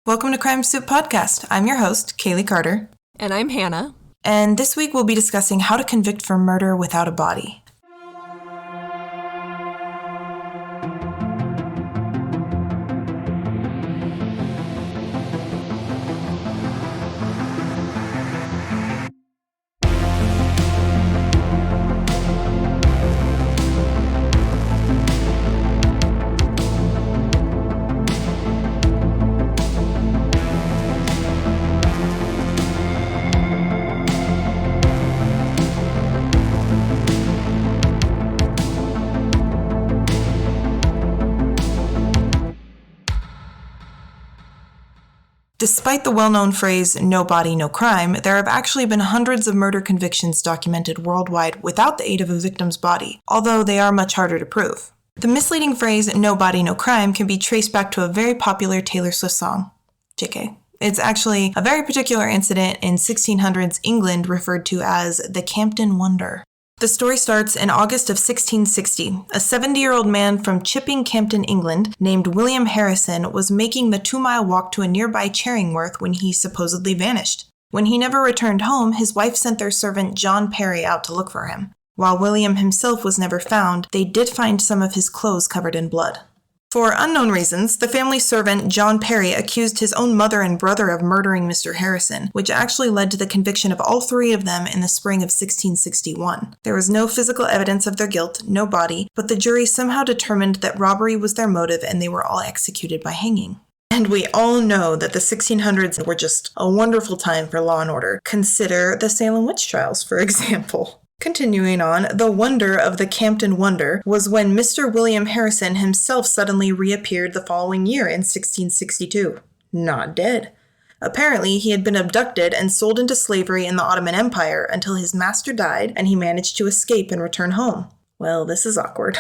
Welcome to Crime Soup Podcast. I'm your host, Kaylee Carter. And I'm Hannah. And this week we'll be discussing how to convict for murder without a body. Despite the well-known phrase, no body, no crime, there have actually been hundreds of murder convictions documented worldwide without the aid of a victim's body, although they are much harder to prove. The misleading phrase, no body, no crime, can be traced back to a very popular Taylor Swift song. JK. It's actually a very particular incident in 1600s England referred to as the Campden Wonder. The story starts in August of 1660. A 70-year-old man from Chipping, Campden, England, named William Harrison, was making the 2-mile walk to a nearby Charingworth when he supposedly vanished. When he never returned home, his wife sent their servant John Perry out to look for him. While William himself was never found, they did find some of his clothes covered in blood. For unknown reasons, the family servant John Perry accused his own mother and brother of murdering Mr. Harrison, which actually led to the conviction of all three of them in the spring of 1661. There was no physical evidence of their guilt, no body, but the jury somehow determined that robbery was their motive and they were all executed by hanging. And we all know that the 1600s were just a wonderful time for law and order. Consider the Salem witch trials, for example. Continuing on, the wonder of the Campden Wonder was when Mr. William Harrison himself suddenly reappeared the following year in 1662. Not dead. Apparently, he had been abducted and sold into slavery in the Ottoman Empire until his master died and he managed to escape and return home. Well, this is awkward.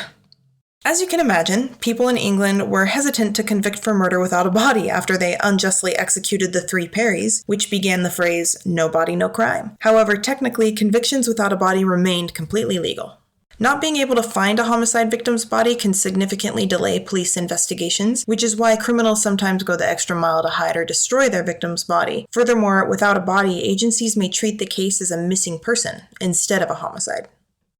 As you can imagine, people in England were hesitant to convict for murder without a body after they unjustly executed the three Perrys, which began the phrase, no body, no crime. However, technically, convictions without a body remained completely legal. Not being able to find a homicide victim's body can significantly delay police investigations, which is why criminals sometimes go the extra mile to hide or destroy their victim's body. Furthermore, without a body, agencies may treat the case as a missing person instead of a homicide.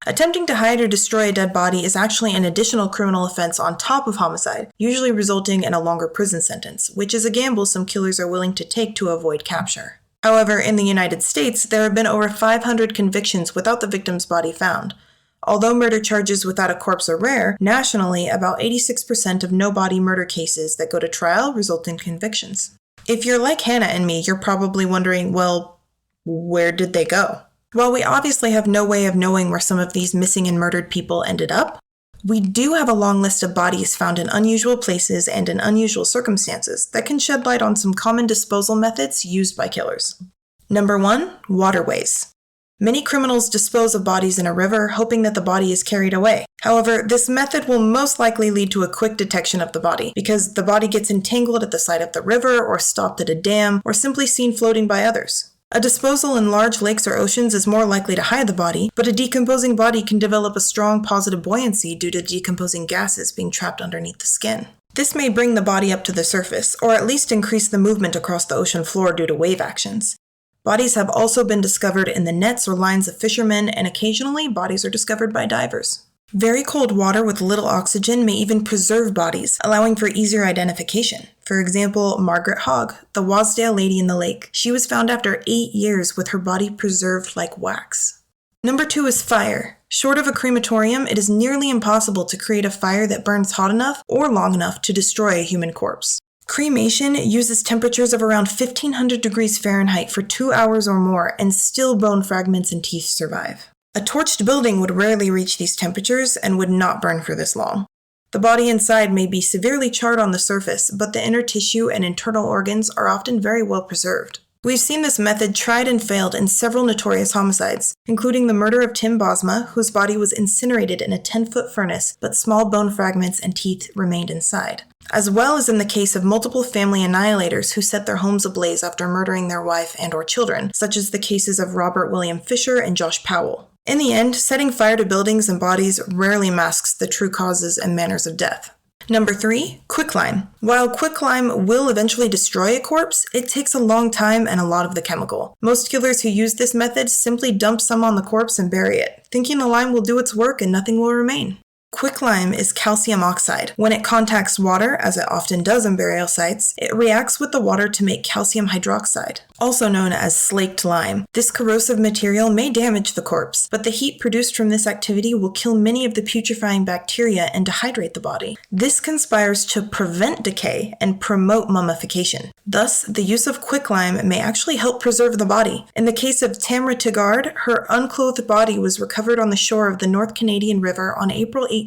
Attempting to hide or destroy a dead body is actually an additional criminal offense on top of homicide, usually resulting in a longer prison sentence, which is a gamble some killers are willing to take to avoid capture. However, in the United States, there have been over 500 convictions without the victim's body found. Although murder charges without a corpse are rare, nationally, about 86% of no-body murder cases that go to trial result in convictions. If you're like Hannah and me, you're probably wondering, well, where did they go? While we obviously have no way of knowing where some of these missing and murdered people ended up, we do have a long list of bodies found in unusual places and in unusual circumstances that can shed light on some common disposal methods used by killers. Number 1, waterways. Many criminals dispose of bodies in a river, hoping that the body is carried away. However, this method will most likely lead to a quick detection of the body, because the body gets entangled at the side of the river, or stopped at a dam, or simply seen floating by others. A disposal in large lakes or oceans is more likely to hide the body, but a decomposing body can develop a strong positive buoyancy due to decomposing gases being trapped underneath the skin. This may bring the body up to the surface, or at least increase the movement across the ocean floor due to wave actions. Bodies have also been discovered in the nets or lines of fishermen, and occasionally bodies are discovered by divers. Very cold water with little oxygen may even preserve bodies, allowing for easier identification. For example, Margaret Hogg, the Wasdale lady in the lake. She was found after 8 years with her body preserved like wax. Number 2 is fire. Short of a crematorium, it is nearly impossible to create a fire that burns hot enough or long enough to destroy a human corpse. Cremation uses temperatures of around 1500 degrees Fahrenheit for 2 hours or more, and still bone fragments and teeth survive. A torched building would rarely reach these temperatures and would not burn for this long. The body inside may be severely charred on the surface, but the inner tissue and internal organs are often very well preserved. We've seen this method tried and failed in several notorious homicides, including the murder of Tim Bosma, whose body was incinerated in a 10-foot furnace, but small bone fragments and teeth remained inside. As well as in the case of multiple family annihilators who set their homes ablaze after murdering their wife and/or children, such as the cases of Robert William Fisher and Josh Powell. In the end, setting fire to buildings and bodies rarely masks the true causes and manners of death. Number 3, quicklime. While quicklime will eventually destroy a corpse, it takes a long time and a lot of the chemical. Most killers who use this method simply dump some on the corpse and bury it, thinking the lime will do its work and nothing will remain. Quicklime is calcium oxide. When it contacts water, as it often does in burial sites, it reacts with the water to make calcium hydroxide, also known as slaked lime. This corrosive material may damage the corpse, but the heat produced from this activity will kill many of the putrefying bacteria and dehydrate the body. This conspires to prevent decay and promote mummification. Thus, the use of quicklime may actually help preserve the body. In the case of Tamra Tigard, her unclothed body was recovered on the shore of the North Canadian River on April 18,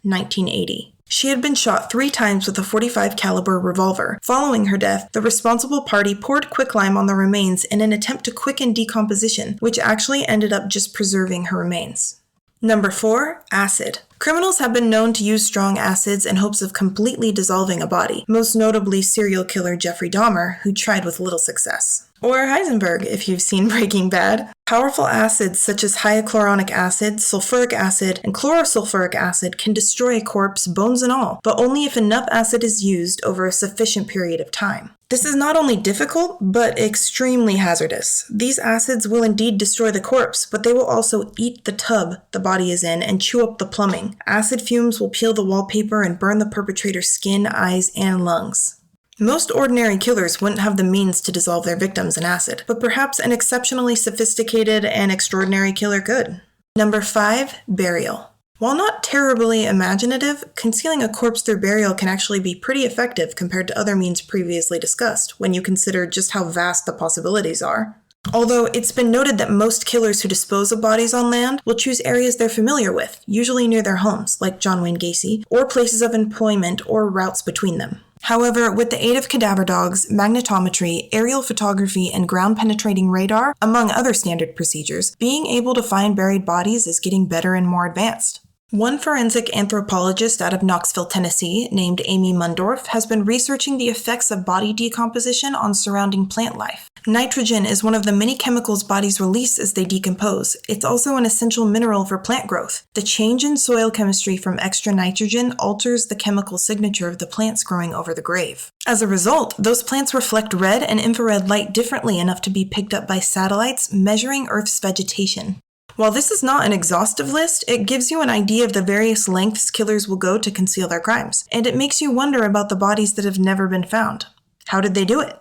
1980. She had been shot 3 times with a .45 caliber revolver. Following her death, the responsible party poured quicklime on the remains in an attempt to quicken decomposition, which actually ended up just preserving her remains. Number 4, acid. Criminals have been known to use strong acids in hopes of completely dissolving a body, most notably serial killer Jeffrey Dahmer, who tried with little success. Or Heisenberg, if you've seen Breaking Bad. Powerful acids such as hyaluronic acid, sulfuric acid, and chlorosulfuric acid can destroy a corpse, bones and all, but only if enough acid is used over a sufficient period of time. This is not only difficult, but extremely hazardous. These acids will indeed destroy the corpse, but they will also eat the tub the body is in and chew up the plumbing. Acid fumes will peel the wallpaper and burn the perpetrator's skin, eyes, and lungs. Most ordinary killers wouldn't have the means to dissolve their victims in acid, but perhaps an exceptionally sophisticated and extraordinary killer could. Number 5, burial. While not terribly imaginative, concealing a corpse through burial can actually be pretty effective compared to other means previously discussed, when you consider just how vast the possibilities are. Although it's been noted that most killers who dispose of bodies on land will choose areas they're familiar with, usually near their homes, like John Wayne Gacy, or places of employment or routes between them. However, with the aid of cadaver dogs, magnetometry, aerial photography, and ground-penetrating radar, among other standard procedures, being able to find buried bodies is getting better and more advanced. One forensic anthropologist out of Knoxville, Tennessee, named Amy Mundorf, has been researching the effects of body decomposition on surrounding plant life. Nitrogen is one of the many chemicals bodies release as they decompose. It's also an essential mineral for plant growth. The change in soil chemistry from extra nitrogen alters the chemical signature of the plants growing over the grave. As a result, those plants reflect red and infrared light differently enough to be picked up by satellites measuring Earth's vegetation. While this is not an exhaustive list, it gives you an idea of the various lengths killers will go to conceal their crimes, and it makes you wonder about the bodies that have never been found. How did they do it?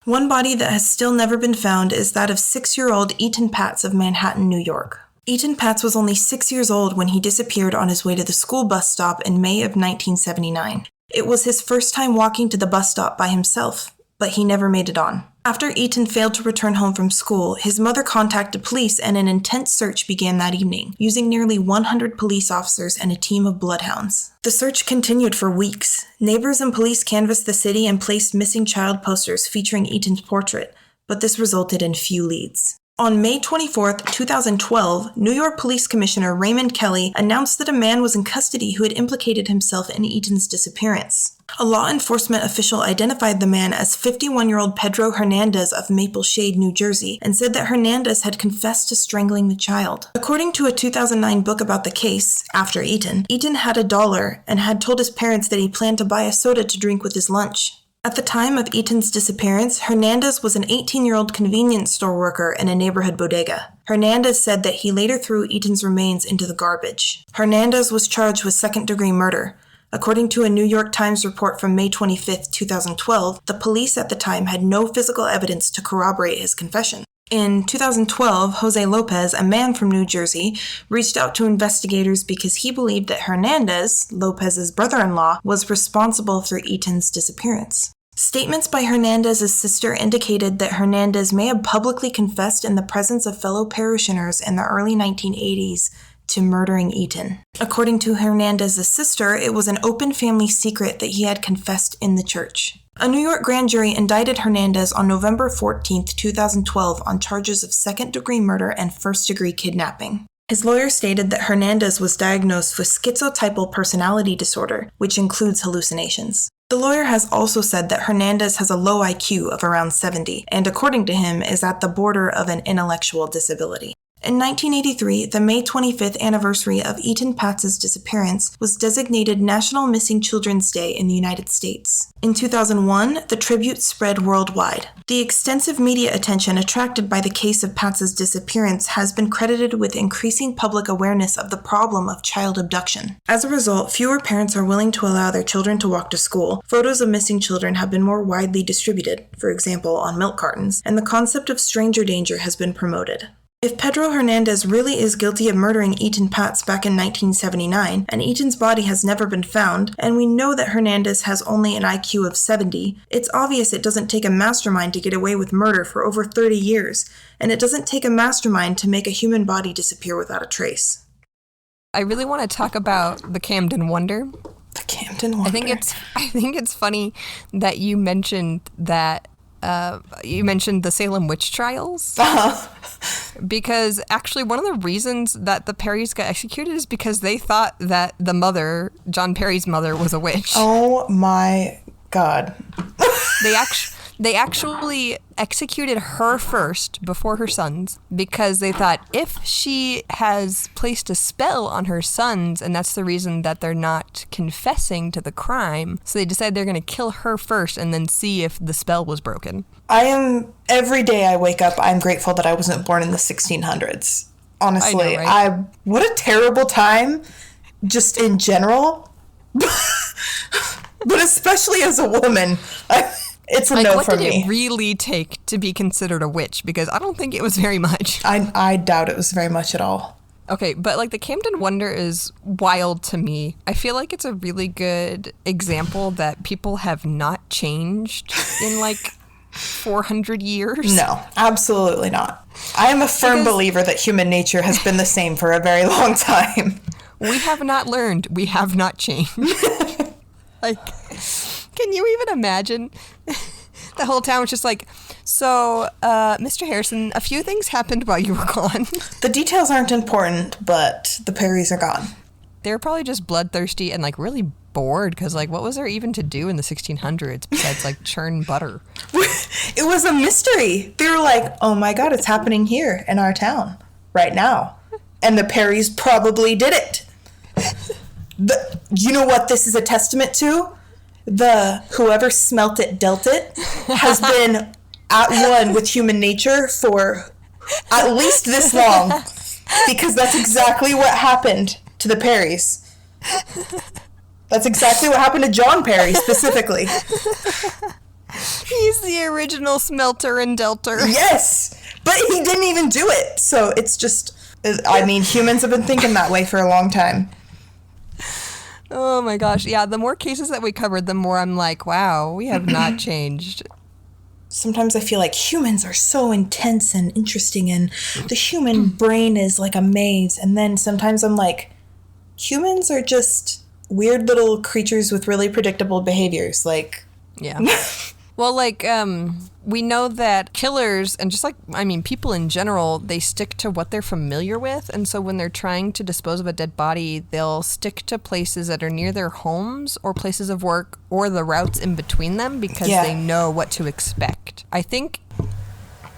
One body that has still never been found is that of 6-year-old Eaton Patz of Manhattan, New York. Eaton Patz was only 6 years old when he disappeared on his way to the school bus stop in May of 1979. It was his first time walking to the bus stop by himself, but he never made it on. After Eaton failed to return home from school, his mother contacted police and an intense search began that evening, using nearly 100 police officers and a team of bloodhounds. The search continued for weeks. Neighbors and police canvassed the city and placed missing child posters featuring Eaton's portrait, but this resulted in few leads. On May 24, 2012, New York Police Commissioner Raymond Kelly announced that a man was in custody who had implicated himself in Eaton's disappearance. A law enforcement official identified the man as 51-year-old Pedro Hernandez of Maple Shade, New Jersey, and said that Hernandez had confessed to strangling the child. According to a 2009 book about the case, After Eaton, Eaton had $1 and had told his parents that he planned to buy a soda to drink with his lunch. At the time of Eaton's disappearance, Hernandez was an 18-year-old convenience store worker in a neighborhood bodega. Hernandez said that he later threw Eaton's remains into the garbage. Hernandez was charged with second-degree murder. According to a New York Times report from May 25, 2012, the police at the time had no physical evidence to corroborate his confession. In 2012, Jose Lopez, a man from New Jersey, reached out to investigators because he believed that Hernandez, Lopez's brother-in-law, was responsible for Eaton's disappearance. Statements by Hernandez's sister indicated that Hernandez may have publicly confessed in the presence of fellow parishioners in the early 1980s to murdering Eaton. According to Hernandez's sister, it was an open family secret that he had confessed in the church. A New York grand jury indicted Hernandez on November 14, 2012 on charges of second-degree murder and first-degree kidnapping. His lawyer stated that Hernandez was diagnosed with schizotypal personality disorder, which includes hallucinations. The lawyer has also said that Hernandez has a low IQ of around 70, and according to him, is at the border of an intellectual disability. In 1983, the May 25th anniversary of Eaton Patz's disappearance was designated National Missing Children's Day in the United States. In 2001, the tribute spread worldwide. The extensive media attention attracted by the case of Patz's disappearance has been credited with increasing public awareness of the problem of child abduction. As a result, fewer parents are willing to allow their children to walk to school. Photos of missing children have been more widely distributed, for example, on milk cartons, and the concept of stranger danger has been promoted. If Pedro Hernandez really is guilty of murdering Eaton Patz back in 1979, and Eaton's body has never been found, and we know that Hernandez has only an IQ of 70, it's obvious it doesn't take a mastermind to get away with murder for over 30 years, and it doesn't take a mastermind to make a human body disappear without a trace. I really want to talk about the Camden Wonder. The Camden Wonder. I think it's funny that you mentioned that you mentioned the Salem witch trials. Because actually one of the reasons that the Perrys got executed is because they thought that the mother, John Perry's mother, was a witch. Oh my God. They actually executed her first before her sons because they thought if she has placed a spell on her sons, and that's the reason that they're not confessing to the crime, so they decided they're going to kill her first and then see if the spell was broken. Every day I wake up, I'm grateful that I wasn't born in the 1600s. Honestly, I know, right? What a terrible time, just in general, but especially as a woman. It's a no for me. What did it really take to be considered a witch? Because I don't think it was very much. I doubt it was very much at all. Okay, but like the Camden Wonder is wild to me. I feel like it's a really good example that people have not changed in like 400 years. No, absolutely not. I am a firm believer that human nature has been the same for a very long time. We have not learned. We have not changed. Like, can you even imagine? The whole town was just like, so, Mr. Harrison, a few things happened while you were gone. The details aren't important, but the Perrys are gone. They were probably just bloodthirsty and like really bored because like what was there even to do in the 1600s besides like churn butter? It was a mystery. They were like, oh my God, it's happening here in our town right now. And the Perrys probably did it. You know what this is a testament to? Whoever smelt it dealt it has been at one with human nature for at least this long, because that's exactly what happened to the Perrys. That's exactly what happened to John Perry specifically. He's the original smelter and delter. Yes, but he didn't even do it. So it's just, I mean, humans have been thinking that way for a long time. Oh my gosh. Yeah, the more cases that we covered, the more I'm like, wow, we have not changed. Sometimes I feel like humans are so intense and interesting and the human brain is like a maze. And then sometimes I'm like, humans are just weird little creatures with really predictable behaviors. Like, yeah. Well, like, we know that killers and just like, I mean, people in general, they stick to what they're familiar with. And so when they're trying to dispose of a dead body, they'll stick to places that are near their homes or places of work or the routes in between them because they know what to expect. I think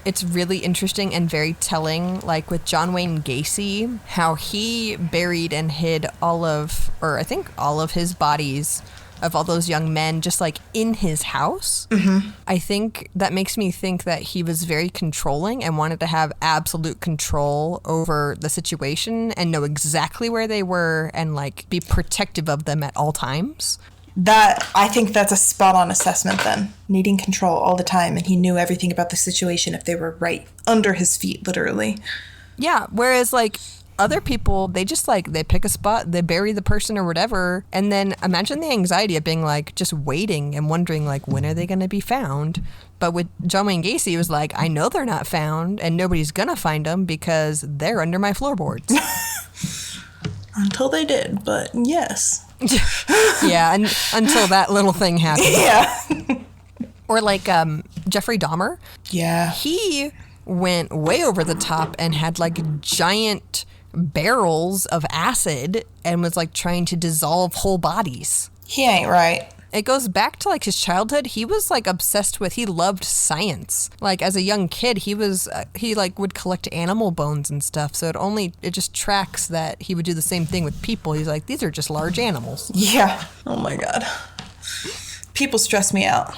it's really interesting and very telling, like with John Wayne Gacy, how he buried and hid all of his bodies of all those young men just like in his house. Mm-hmm. I think that makes me think that he was very controlling and wanted to have absolute control over the situation and know exactly where they were and like be protective of them at all times. I think that's a spot on assessment then. Needing control all the time, and he knew everything about the situation if they were right under his feet, literally. Yeah, whereas like other people, they just like, they pick a spot, they bury the person or whatever, and then imagine the anxiety of being like just waiting and wondering like when are they going to be found. But with John Wayne Gacy, it was like, I know they're not found and nobody's going to find them because they're under my floorboards. Until they did, but yes. Yeah, and until that little thing happened. Yeah. Or like Jeffrey Dahmer. Yeah. He went way over the top and had like giant barrels of acid and was like trying to dissolve whole bodies. He ain't right. It goes back to like his childhood. He was like obsessed with, he loved science. Like as a young kid, he like would collect animal bones and stuff. So it just tracks that he would do the same thing with people. He's like, these are just large animals. Yeah. Oh my God. People stress me out.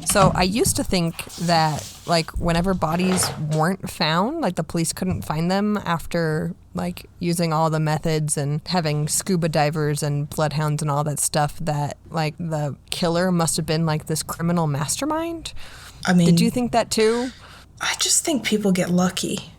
So I used to think that like whenever bodies weren't found, like the police couldn't find them after like using all the methods and having scuba divers and bloodhounds and all that stuff, that like the killer must have been like this criminal mastermind. I mean, did you think that too? I just think people get lucky.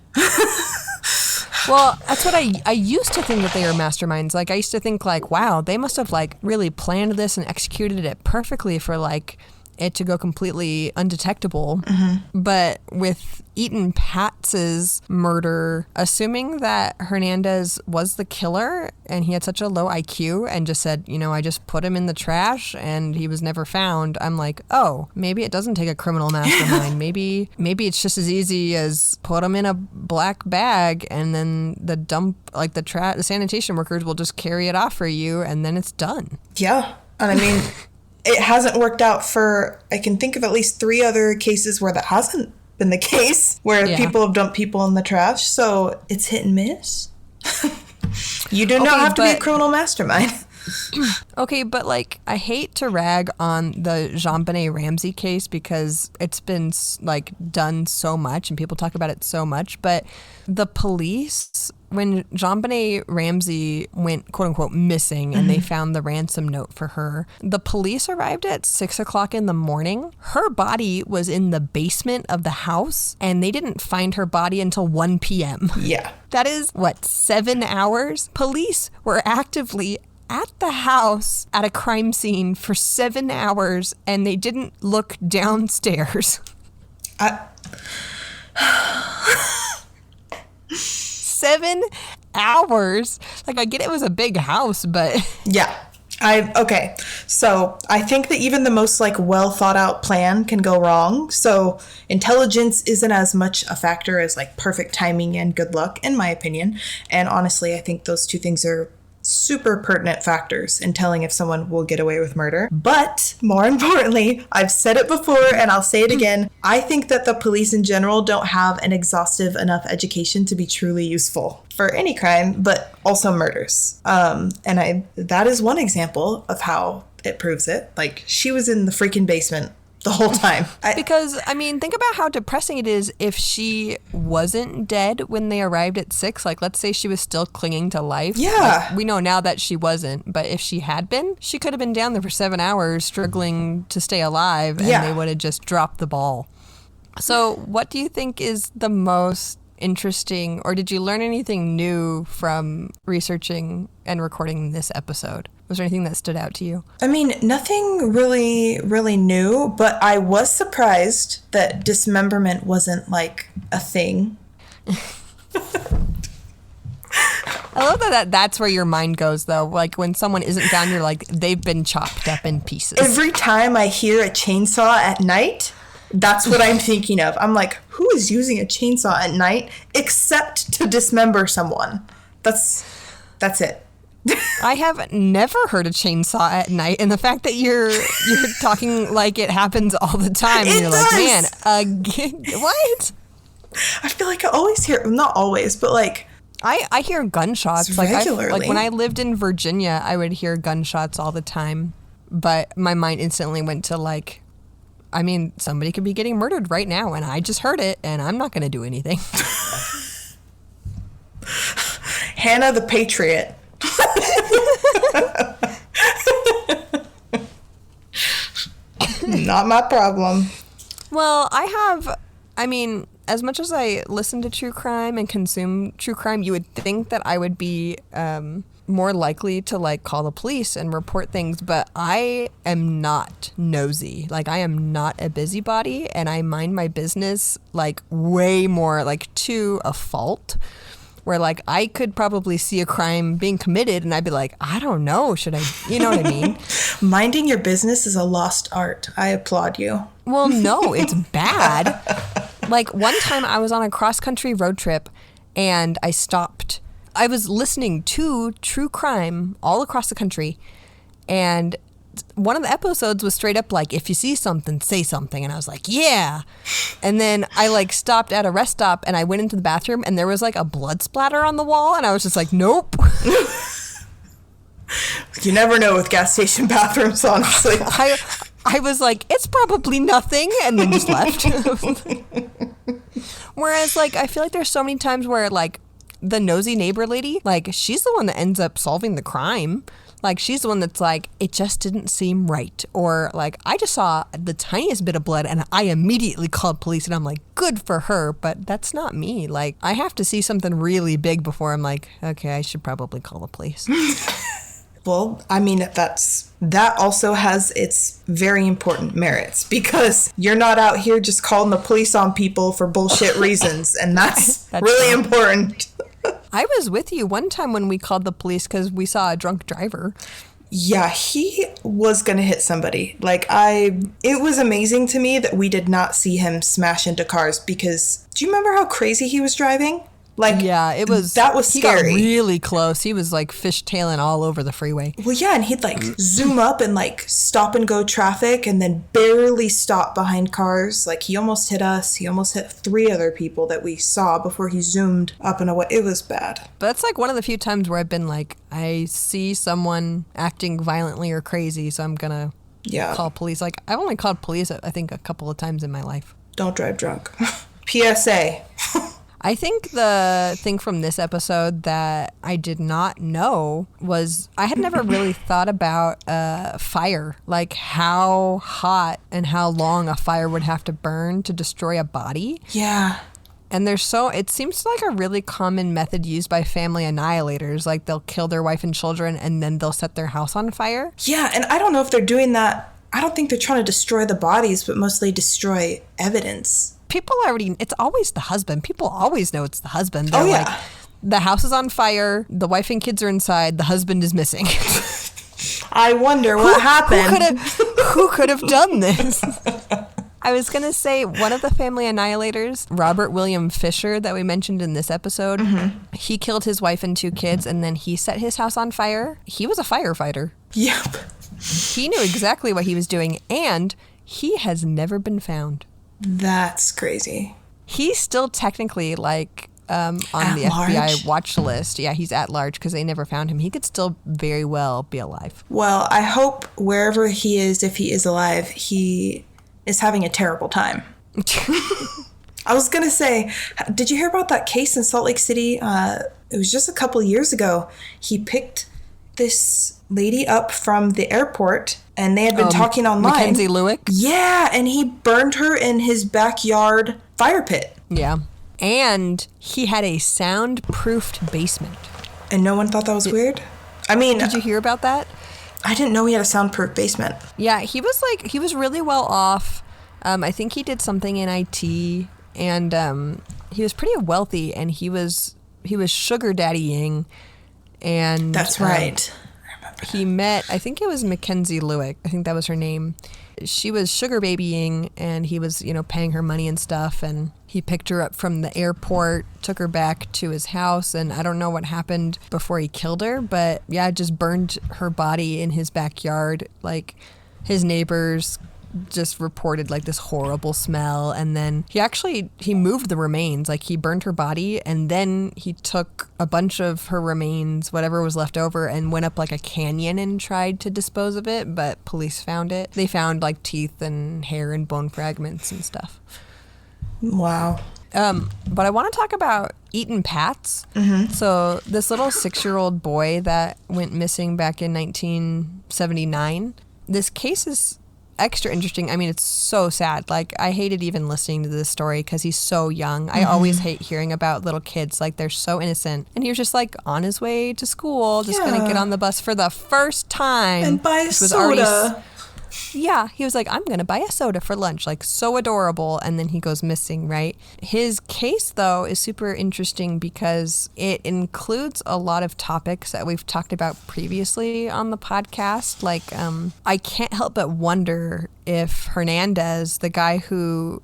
Well, that's what I used to think, that they were masterminds. Like I used to think like, wow, they must have like really planned this and executed it perfectly for like it to go completely undetectable. Mm-hmm. But with Eaton Patz's murder, assuming that Hernandez was the killer and he had such a low IQ and just said, you know, I just put him in the trash and he was never found, I'm like, oh, maybe it doesn't take a criminal mastermind. maybe it's just as easy as put him in a black bag and then the the sanitation workers will just carry it off for you and then it's done. Yeah. And I mean, it hasn't worked out for, I can think of at least 3 other cases where that hasn't been the case, where people have dumped people in the trash. So it's hit and miss. You do not have to be a criminal mastermind. Okay, but like, I hate to rag on the JonBenet Ramsey case because it's been like done so much and people talk about it so much, but the police, when JonBenet Ramsey went quote unquote missing and they found the ransom note for her, the police arrived at 6:00 in the morning. Her body was in the basement of the house and they didn't find her body until 1 p.m. Yeah. That is, 7 hours? Police were actively at the house at a crime scene for 7 hours and they didn't look downstairs. 7 hours. Like, I get it was a big house, but yeah. Okay. So I think that even the most like well thought out plan can go wrong. So intelligence isn't as much a factor as like perfect timing and good luck, in my opinion. And honestly, I think those two things are super pertinent factors in telling if someone will get away with murder. But more importantly, I've said it before and I'll say it again, I think that the police in general don't have an exhaustive enough education to be truly useful for any crime, but also murders. That is one example of how it proves it. Like, she was in the freaking basement the whole time. Because, I mean, think about how depressing it is if she wasn't dead when they arrived at 6. Like, let's say she was still clinging to life. Yeah. Like, we know now that she wasn't, but if she had been, she could have been down there for 7 hours struggling to stay alive, and they would have just dropped the ball. So what do you think is the most interesting, or did you learn anything new from researching and recording this episode? Was there anything that stood out to you? I mean, nothing really, really new, but I was surprised that dismemberment wasn't like a thing. I love that's where your mind goes, though. Like, when someone isn't found, you're like, they've been chopped up in pieces. Every time I hear a chainsaw at night, that's what I'm thinking of. I'm like, who is using a chainsaw at night except to dismember someone? That's it. I have never heard a chainsaw at night, and the fact that you're talking like it happens all the time, and you're does. Like, man, again, what? I feel like I always hear, not always, but like, I hear gunshots regularly. Like when I lived in Virginia, I would hear gunshots all the time, but my mind instantly went to like, I mean, somebody could be getting murdered right now, and I just heard it, and I'm not going to do anything. Hannah the Patriot. Not my problem. Well, I mean, as much as I listen to true crime and consume true crime, you would think that I would be more likely to like call the police and report things, but I am not nosy. Like, I am not a busybody, and I mind my business like way more, like to a fault, where like I could probably see a crime being committed and I'd be like, I don't know, should I, you know what I mean? Minding your business is a lost art. I applaud you. Well, no, it's bad. Like, one time I was on a cross-country road trip and I stopped. I was listening to true crime all across the country, and one of the episodes was straight up like, if you see something, say something. And I was like, yeah. And then I like stopped at a rest stop and I went into the bathroom and there was like a blood splatter on the wall. And I was just like, nope. You never know with gas station bathrooms, honestly. I was like, it's probably nothing, and then just left. Whereas, like, I feel like there's so many times where, like, the nosy neighbor lady, like, she's the one that ends up solving the crime. Like, she's the one that's like, it just didn't seem right. Or, like, I just saw the tiniest bit of blood, and I immediately called police, and I'm like, good for her, but that's not me. Like, I have to see something really big before I'm like, okay, I should probably call the police. Well, I mean, that also has its very important merits because you're not out here just calling the police on people for bullshit reasons, and that's really important. I was with you one time when we called the police because we saw a drunk driver. Yeah, he was going to hit somebody. Like, it was amazing to me that we did not see him smash into cars because do you remember how crazy he was driving? Like, yeah, that was scary. He got really close. He was like fishtailing all over the freeway. Well, yeah, and he'd like zoom up and like stop and go traffic and then barely stop behind cars. Like, he almost hit us. He almost hit 3 other people that we saw before he zoomed up and away. It was bad. But that's like one of the few times where I've been like, I see someone acting violently or crazy, so I'm gonna call police. Like, I've only called police, I think, a couple of times in my life. Don't drive drunk. PSA. I think the thing from this episode that I did not know was I had never really thought about fire, like how hot and how long a fire would have to burn to destroy a body. Yeah. And it seems like a really common method used by family annihilators. Like they'll kill their wife and children and then they'll set their house on fire. Yeah, and I don't know if they're doing that. I don't think they're trying to destroy the bodies, but mostly destroy evidence. It's always the husband. People always know it's the husband. They're like, the house is on fire, the wife and kids are inside, the husband is missing. I wonder what happened. Who could have done this? I was going to say, one of the family annihilators, Robert William Fisher, that we mentioned in this episode, he killed his wife and 2 kids, and then he set his house on fire. He was a firefighter. Yep. He knew exactly what he was doing, and he has never been found. That's crazy. He's still technically like on at the large? FBI watch list. Yeah, he's at large because they never found him. He could still very well be alive. Well, I hope wherever he is, if he is alive, he is having a terrible time. I was going to say, did you hear about that case in Salt Lake City? It was just a couple years ago. He picked this lady up from the airport and they had been talking online. Mackenzie Lewick? Yeah, and he burned her in his backyard fire pit. Yeah. And he had a soundproofed basement. And no one thought that was weird? I mean... Did you hear about that? I didn't know he had a soundproof basement. Yeah, he was really well off. I think he did something in IT, and he was pretty wealthy, and he was sugar daddying. And that's right. He met, I think it was Mackenzie Lewick. I think that was her name. She was sugar babying, and he was, paying her money and stuff. And he picked her up from the airport, took her back to his house, and I don't know what happened before he killed her, but yeah, just burned her body in his backyard. Like, his neighbors just reported like this horrible smell, and then he moved the remains. Like, he burned her body, and then he took a bunch of her remains, whatever was left over, and went up like a canyon and tried to dispose of it, but police found it. They found like teeth and hair and bone fragments and stuff. Wow. But I want to talk about Eaton Pats. Mm-hmm. So this little 6-year-old boy that went missing back in 1979. This case is extra interesting. I mean, it's so sad. Like, I hated even listening to this story because he's so young. I always hate hearing about little kids. Like, they're so innocent. And he was just like on his way to school, just going to get on the bus for the first time. And buy a soda. Yeah, he was like, I'm going to buy a soda for lunch. Like, so adorable. And then he goes missing, right? His case, though, is super interesting because it includes a lot of topics that we've talked about previously on the podcast. Like, I can't help but wonder if Hernandez, the guy who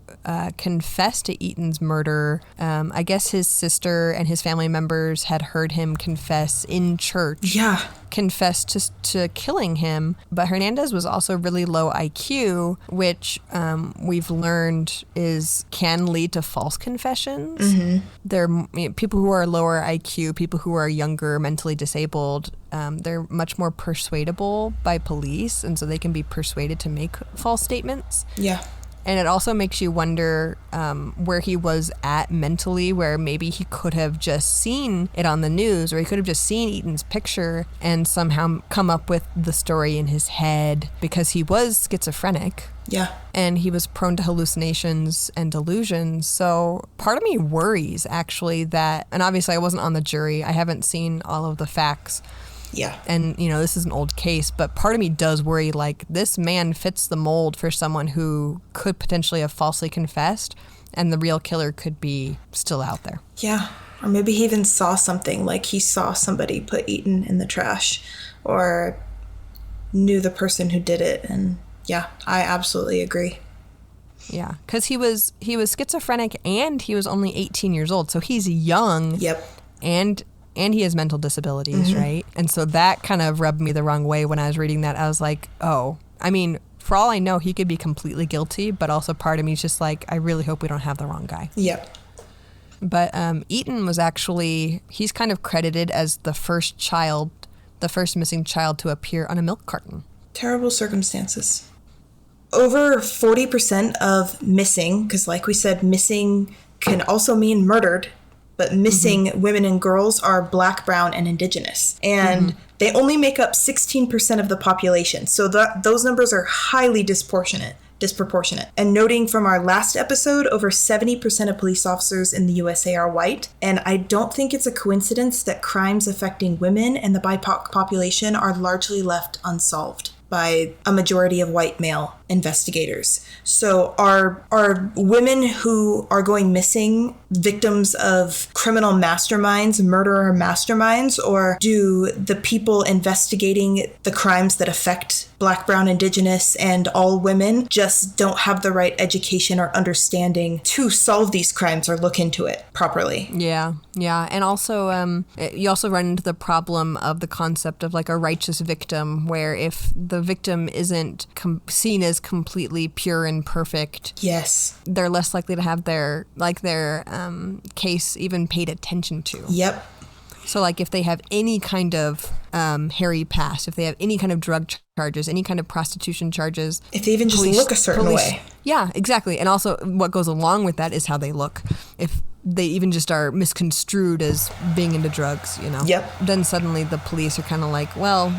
confessed to Eaton's murder, I guess his sister and his family members had heard him confess in church. Yeah. Confessed to killing him. But Hernandez was also really low IQ, which we've learned can lead to false confessions. Mm-hmm. People who are lower IQ, people who are younger, mentally disabled, they're much more persuadable by police, and so they can be persuaded to make false statements. Yeah. And it also makes you wonder where he was at mentally, where maybe he could have just seen it on the news, or he could have just seen Eaton's picture and somehow come up with the story in his head, because he was schizophrenic. Yeah. And he was prone to hallucinations and delusions. So part of me worries, actually, that, and obviously I wasn't on the jury, I haven't seen all of the facts. Yeah. And, this is an old case, but part of me does worry, like, this man fits the mold for someone who could potentially have falsely confessed, and the real killer could be still out there. Yeah. Or maybe he even saw something, like he saw somebody put Eaton in the trash, or knew the person who did it. And yeah, I absolutely agree. Yeah, because he was schizophrenic, and he was only 18 years old, so he's young. Yep. And he has mental disabilities, right? And so that kind of rubbed me the wrong way when I was reading that. I was like, oh, I mean, for all I know, he could be completely guilty, but also part of me is just like, I really hope we don't have the wrong guy. Yep. But Eaton was actually, he's kind of credited as the first missing child to appear on a milk carton. Terrible circumstances. Over 40% of missing, because like we said, missing can also mean murdered, but missing women and girls are Black, Brown, and Indigenous. And they only make up 16% of the population. So those numbers are highly disproportionate. And noting from our last episode, over 70% of police officers in the USA are white. And I don't think it's a coincidence that crimes affecting women and the BIPOC population are largely left unsolved by a majority of white male investigators. So are women who are going missing victims of criminal masterminds, murderer masterminds, or do the people investigating the crimes that affect Black, Brown, Indigenous, and all women just don't have the right education or understanding to solve these crimes or look into it properly? Yeah. And also, you also run into the problem of the concept of like a righteous victim, where if the victim isn't seen as completely pure and perfect, yes, they're less likely to have their case even paid attention to. Yep. So like if they have any kind of hairy past, if they have any kind of drug charges, any kind of prostitution charges. If they even just look a certain way. Yeah, exactly. And also what goes along with that is how they look. If they even just are misconstrued as being into drugs, Yep. Then suddenly the police are kind of like, well,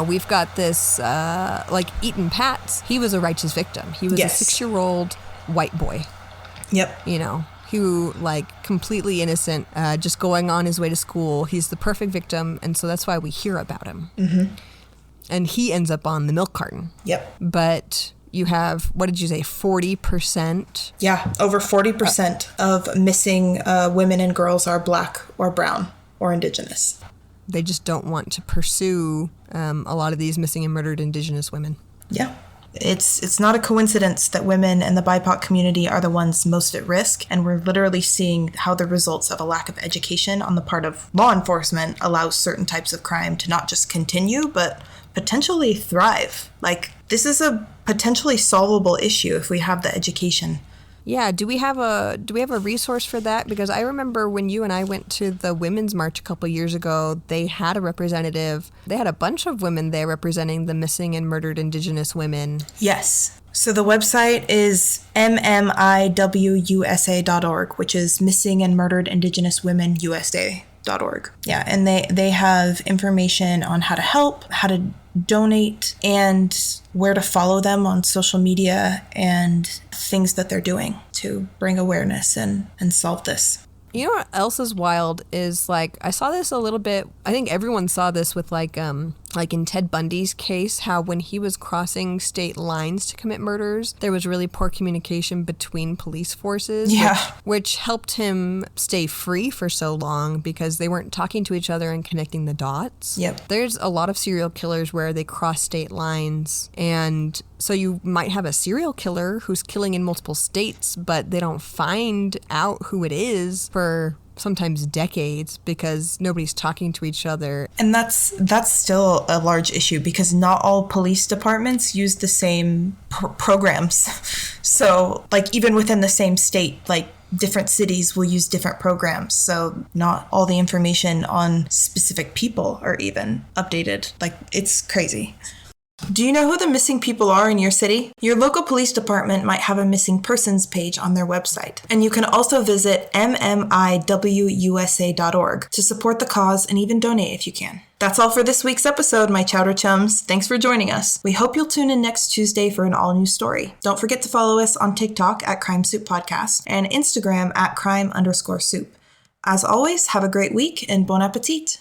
we've got this, like Eaton Patz, he was a righteous victim. He was a 6-year-old white boy. Yep. Who, like, completely innocent, just going on his way to school. He's the perfect victim, and so that's why we hear about him. Mm-hmm. And he ends up on the milk carton. Yep. But you have, what did you say, 40%? Yeah, over 40% of missing women and girls are Black or Brown or Indigenous. They just don't want to pursue a lot of these missing and murdered Indigenous women. Yeah. It's not a coincidence that women and the BIPOC community are the ones most at risk, and we're literally seeing how the results of a lack of education on the part of law enforcement allows certain types of crime to not just continue, but potentially thrive. Like, this is a potentially solvable issue if we have the education. Yeah, do we have a resource for that? Because I remember when you and I went to the Women's March a couple years ago, they had a representative. They had a bunch of women there representing the missing and murdered Indigenous women. Yes. So the website is mmiwusa.org, which is Missing and Murdered Indigenous Women USA.org. Yeah, and they have information on how to help, how to donate, and where to follow them on social media and things that they're doing to bring awareness and solve this. You know what else is wild is, like, I saw this a little bit, I think everyone saw this with, like, like in Ted Bundy's case, how when he was crossing state lines to commit murders, there was really poor communication between police forces, which helped him stay free for so long because they weren't talking to each other and connecting the dots. Yep. There's a lot of serial killers where they cross state lines, and so you might have a serial killer who's killing in multiple states, but they don't find out who it is for sometimes decades because nobody's talking to each other. And that's still a large issue because not all police departments use the same programs. So like even within the same state, like different cities will use different programs. So not all the information on specific people are even updated. Like it's crazy. Do you know who the missing people are in your city? Your local police department might have a missing persons page on their website. And you can also visit mmiwusa.org to support the cause and even donate if you can. That's all for this week's episode, my chowder chums. Thanks for joining us. We hope you'll tune in next Tuesday for an all-new story. Don't forget to follow us on TikTok at Crime Soup Podcast and Instagram at crime_soup. As always, have a great week and bon appetit.